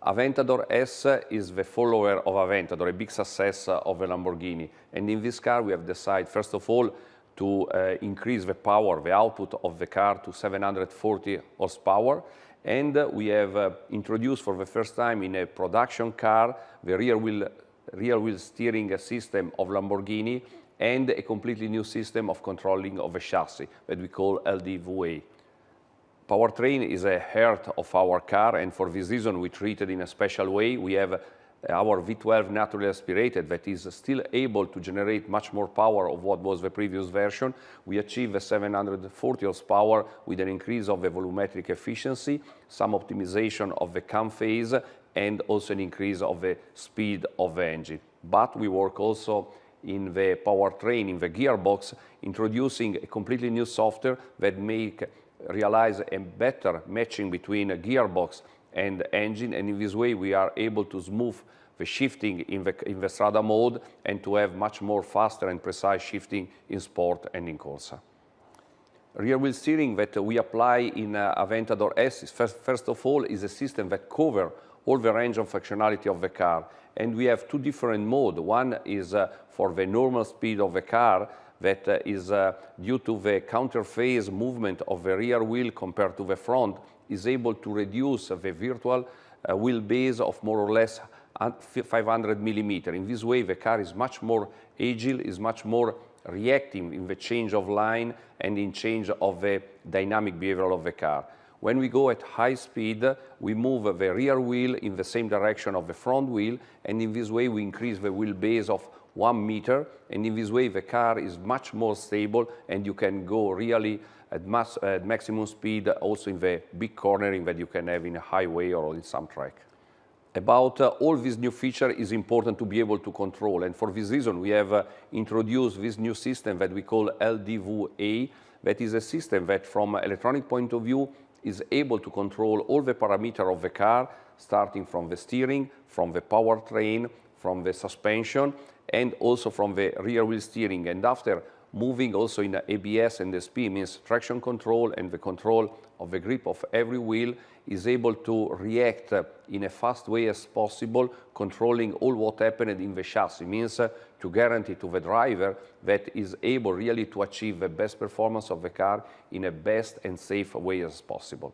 Aventador S is the follower of Aventador, a big success of a Lamborghini. And in this car we have decided, first of all, to increase the power, the output of the car to 740 horsepower. And we have introduced for the first time in a production car the rear-wheel steering system of Lamborghini and a completely new system of controlling of the chassis that we call LDVA. Powertrain is a heart of our car, and for this reason we treat it in a special way. We have our V12 naturally aspirated that is still able to generate much more power of what was the previous version. We achieve a 740 horsepower with an increase of the volumetric efficiency, some optimization of the cam phase, and also an increase of the speed of the engine. But we work also in the powertrain, in the gearbox, introducing a completely new software that realize a better matching between a gearbox and engine, and in this way we are able to smooth the shifting in the strada mode and to have much more faster and precise shifting in sport and in Corsa. Rear-wheel steering that we apply in Aventador S, first of all, is a system that covers all the range of functionality of the car. And we have two different modes. One is for the normal speed of the car, that is due to the counter-phase movement of the rear wheel compared to the front, is able to reduce the virtual wheelbase of more or less 500 millimeters. In this way, the car is much more agile, is much more reactive in the change of line and in change of the dynamic behavior of the car. When we go at high speed, we move the rear wheel in the same direction of the front wheel, and in this way we increase the wheelbase of 1 meter, and in this way the car is much more stable and you can go really at maximum speed also in the big cornering that you can have in a highway or in some track. About all these new features is important to be able to control, and for this reason we have introduced this new system that we call LDVA, that is a system that from an electronic point of view is able to control all the parameters of the car, starting from the steering, from the powertrain, from the suspension, and also from the rear wheel steering. And after moving also in ABS and SP, means traction control and the control of the grip of every wheel, is able to react in a fast way as possible, controlling all what happened in the chassis, means to guarantee to the driver that is able really to achieve the best performance of the car in a best and safe way as possible.